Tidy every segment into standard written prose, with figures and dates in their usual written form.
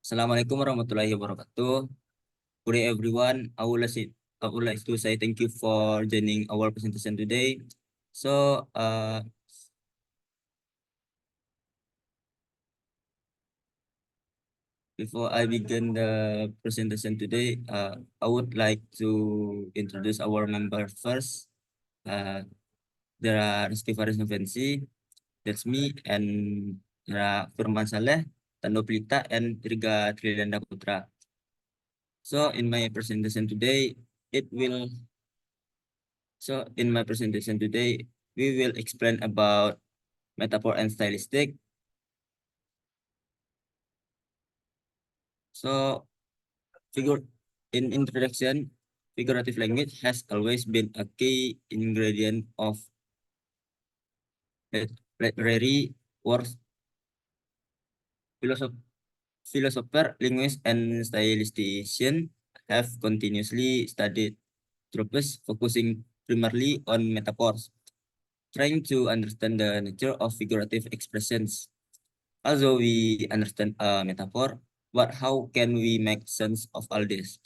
Assalamualaikum warahmatullahi wabarakatuh. Good day, everyone. I would like to say thank you for joining our presentation today. So, before I begin the presentation today, I would like to introduce our members first. There are Rizky Faris Novensi, that's me, and there are Firman Saleh, Tando Plita, and Triga Trilanda Putra. So, in my presentation today, it will in my presentation today, we will explain about metaphor and stylistic. So, figure in introduction, figurative language has always been a key ingredient of literary works. Philosopher, linguists, and stylisticians have continuously studied tropes, focusing primarily on metaphors, trying to understand the nature of figurative expressions. Although we understand a metaphor, but how can we make sense of all this?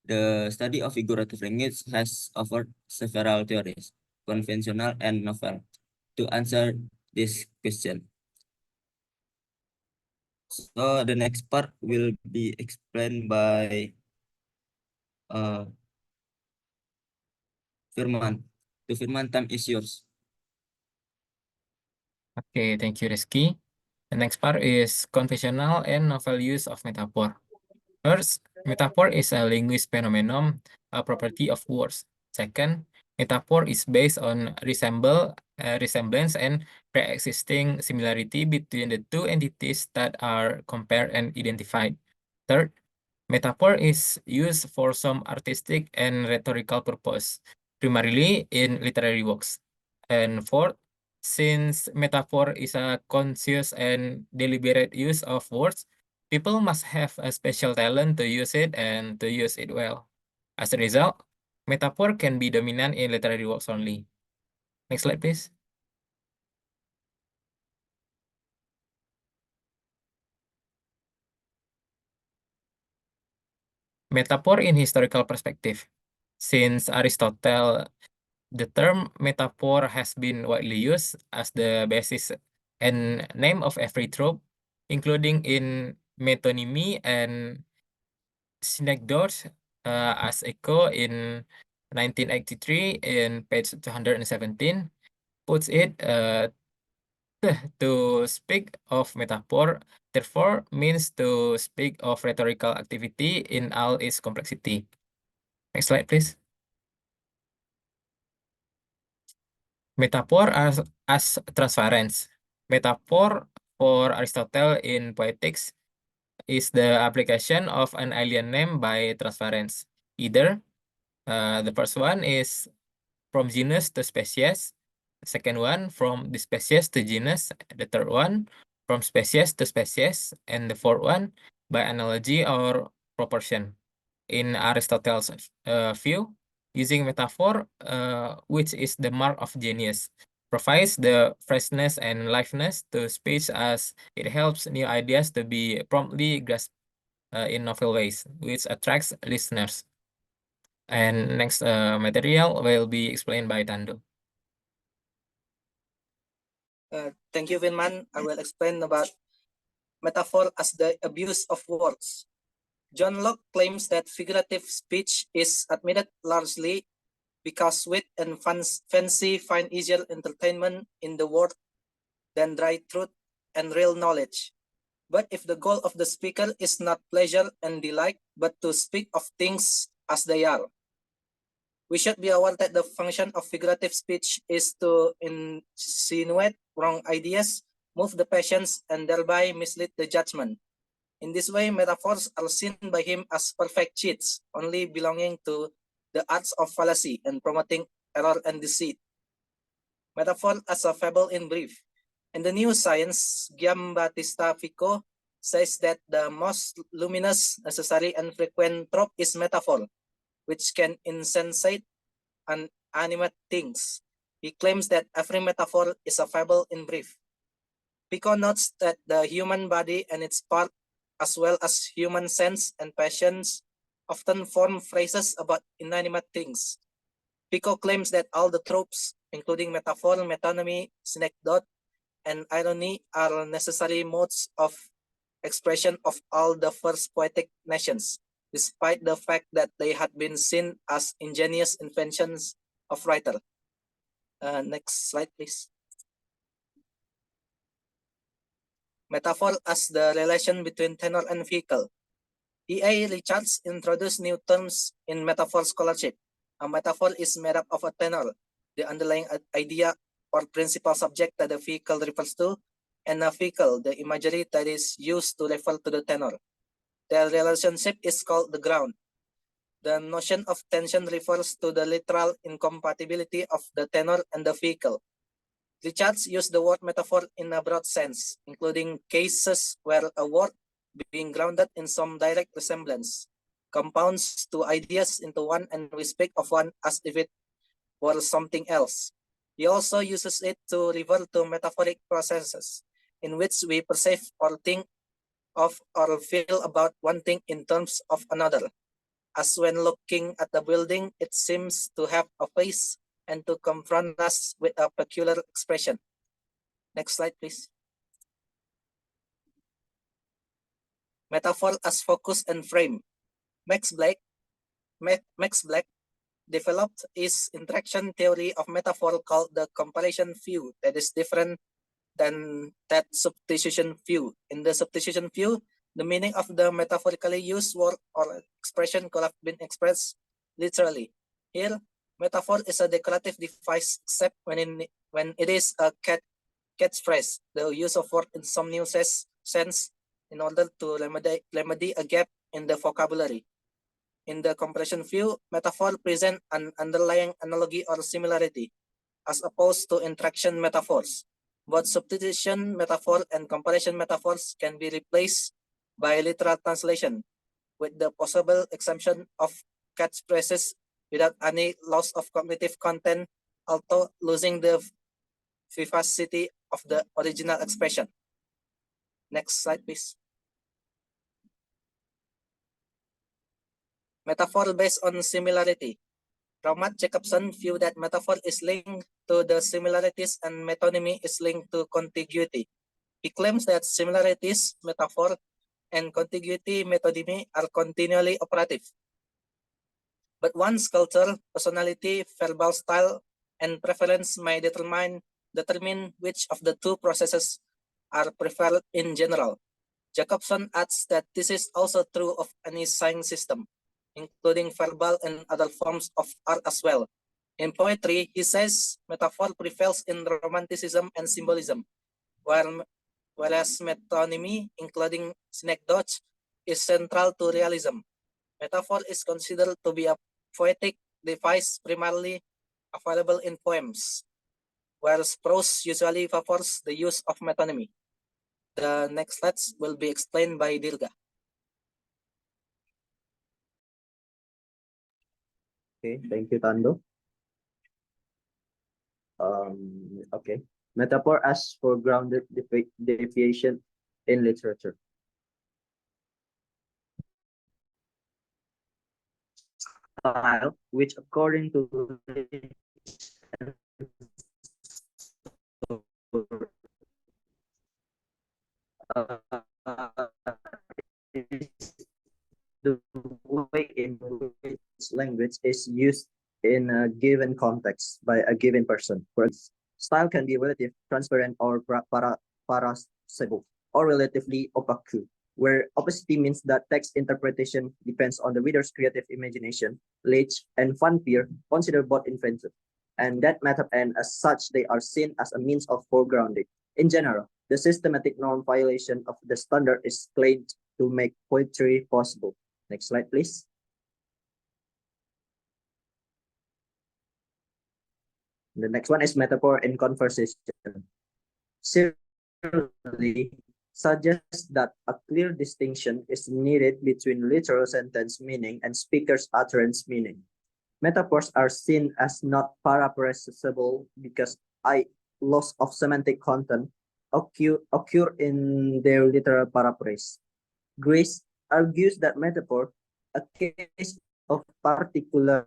The study of figurative language has offered several theories, conventional and novel, to answer this question. So the next part will be explained by uh, Firman. To Firman, time is yours. Okay, thank you, Rizky. The next part is conventional and novel use of metaphor. First, metaphor is a linguistic phenomenon, a property of words. Second, metaphor is based on resemblance and pre-existing similarity between the two entities that are compared and identified. Third, metaphor is used for some artistic and rhetorical purpose, primarily in literary works. And fourth, since metaphor is a conscious and deliberate use of words, people must have a special talent to use it and to use it well. As a result, metaphor can be dominant in literary works only. Next slide, please. Metaphor in historical perspective. Since Aristotle, the term metaphor has been widely used as the basis and name of every trope, including in metonymy and synecdoche, as Eco in 1983 in page 217 puts it, to speak of metaphor, therefore, means to speak of rhetorical activity in all its complexity. Next slide, please. Metaphor as transference. Metaphor for Aristotle in Poetics is the application of an alien name by transference. Either the first one is from genus to species, the second one from the species to genus, the third one from species to species, and the fourth one by analogy or proportion. In Aristotle's view, using metaphor, which is the mark of genius, provides the freshness and liveliness to speech as it helps new ideas to be promptly grasped in novel ways, which attracts listeners. And next material will be explained by Tando. Thank you, Vinman. I will explain about metaphor as the abuse of words. John Locke claims that figurative speech is admitted largely because wit and fancy find easier entertainment in the word than dry truth and real knowledge. But if the goal of the speaker is not pleasure and delight, but to speak of things as they are, we should be aware that the function of figurative speech is to insinuate wrong ideas, move the passions, and thereby mislead the judgment. In this way, metaphors are seen by him as perfect cheats, only belonging to the arts of fallacy and promoting error and deceit. Metaphor as a fable in brief. In the new science, Giambattista Vico says that the most luminous, necessary, and frequent trope is metaphor, which can insensate and animate things. He claims that every metaphor is a fable in brief. Pico notes that the human body and its parts as well as human sense and passions, often form phrases about inanimate things. Pico claims that all the tropes, including metaphor, metonymy, synecdoche, and irony, are necessary modes of expression of all the first poetic nations, despite the fact that they had been seen as ingenious inventions of writer. Next slide, please. Metaphor as the relation between tenor and vehicle. E.A. Richards introduced new terms in metaphor scholarship. A metaphor is made up of a tenor, the underlying idea or principal subject that the vehicle refers to, and a vehicle, the imagery that is used to refer to the tenor. Their relationship is called the ground. The notion of tension refers to the literal incompatibility of the tenor and the vehicle. Richards used the word metaphor in a broad sense, including cases where a word, being grounded in some direct resemblance, compounds two ideas into one, and we speak of one as if it were something else. He also uses it to refer to metaphoric processes in which we perceive or think of or feel about one thing in terms of another. As when looking at the building, it seems to have a face and to confront us with a peculiar expression. Next slide, please. Metaphor as focus and frame. Max Black developed his interaction theory of metaphor called the comparison view that is different than that substitution view. In the substitution view, the meaning of the metaphorically used word or expression could have been expressed literally. Here, metaphor is a decorative device except when it is a catchphrase, the use of word in some new sense in order to remedy a gap in the vocabulary. In the comparison view, metaphor present an underlying analogy or similarity, as opposed to interaction metaphors. Both substitution metaphor and comparison metaphors can be replaced by literal translation, with the possible exemption of catchphrases without any loss of cognitive content, although losing the vivacity of the original expression. Next slide, please. Metaphor based on similarity. Raumat Jacobson view that metaphor is linked to the similarities and metonymy is linked to contiguity. He claims that similarities, metaphor, and contiguity, metonymy are continually operative. But one's culture, personality, verbal style, and preference may determine which of the two processes are preferred in general. Jacobson adds that this is also true of any sign system, including verbal and other forms of art as well. In poetry, he says metaphor prevails in romanticism and symbolism, whereas metonymy, including synecdoche, is central to realism. Metaphor is considered to be a poetic device primarily available in poems, whereas prose usually favors the use of metonymy. The next slides will be explained by Dirga. Okay, thank you, Tando. Okay, metaphor as foregrounded deviation in literature. Style, which according to the way in which language is used in a given context by a given person. For instance, style can be relative, transparent, or parasable, or relatively opaque, where opacity means that text interpretation depends on the reader's creative imagination, age, and fanfare, considered both inventive, and that method, and as such, they are seen as a means of foregrounding. In general, the systematic norm violation of the standard is claimed to make poetry possible. Next slide, please. The next one is metaphor in conversation. Similarly, suggests that a clear distinction is needed between literal sentence meaning and speaker's utterance meaning. Metaphors are seen as not paraphrasable because loss of semantic content occur in their literal paraphrase. Grace argues that metaphor, a case of particular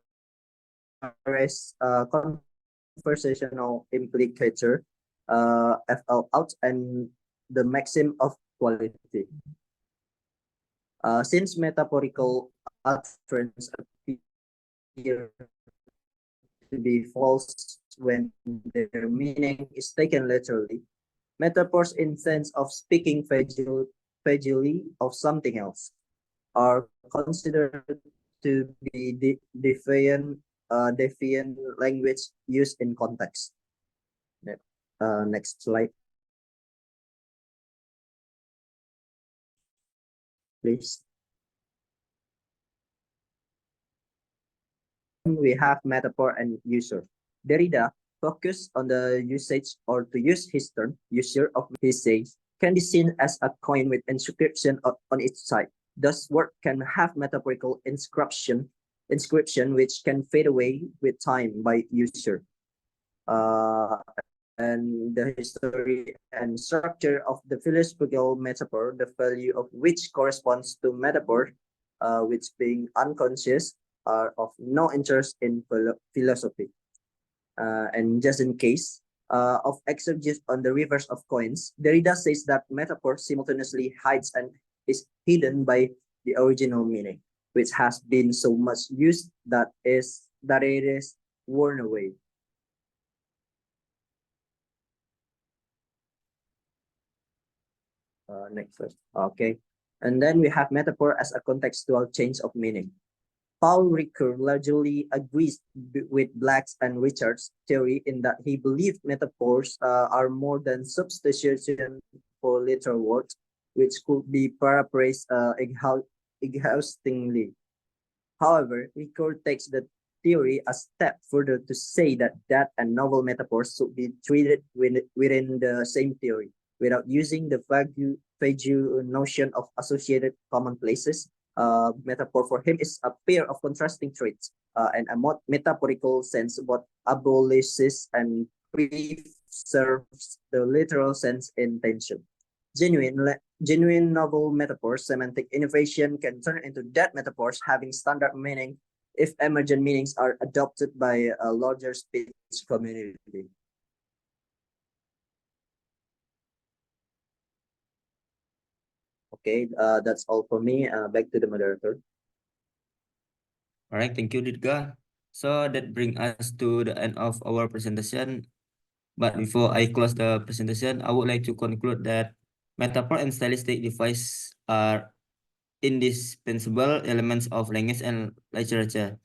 conversational implicator, FL out and the maxim of quality. Since metaphorical utterance appear to be false when their meaning is taken literally, metaphors in sense of speaking vaguely of something else are considered to be defiant language used in context. Next slide, please. We have metaphor and user. Derrida focused on the usage, or to use his term, user of his says, can be seen as a coin with inscription on its side. Thus, word can have metaphorical inscription which can fade away with time by user. And the history and structure of the philosophical metaphor, the value of which corresponds to metaphor, which being unconscious, are of no interest in philosophy. And just in case of exegesis on the reverse of coins, Derrida says that metaphor simultaneously hides and is hidden by the original meaning, which has been so much used that it is worn away. Next verse. Okay. And then we have metaphor as a contextual change of meaning. Paul Ricoeur largely agrees with Black's and Richard's theory in that he believed metaphors are more than substitution for literal words, which could be paraphrased exhaustingly. However, Ricoeur takes the theory a step further to say that and novel metaphors should be treated within the same theory, without using the vague notion of associated commonplaces. Metaphor for him is a pair of contrasting traits, and a metaphorical sense both abolishes and preserves the literal sense in tension. Genuine novel metaphors, semantic innovation can turn into dead metaphors having standard meaning if emergent meanings are adopted by a larger speech community. Okay, that's all for me. Back to the moderator. All right, thank you, Didga. So that brings us to the end of our presentation. But before I close the presentation, I would like to conclude that metaphor and stylistic devices are indispensable elements of language and literature,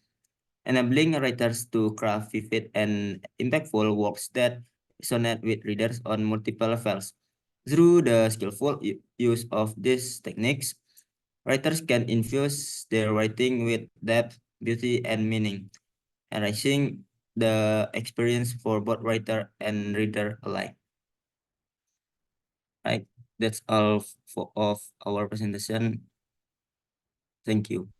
enabling writers to craft vivid and impactful works that resonate with readers on multiple levels. Through the skillful use of these techniques, writers can infuse their writing with depth, beauty, and meaning, enriching the experience for both writer and reader alike. Right, that's all of our presentation. Thank you.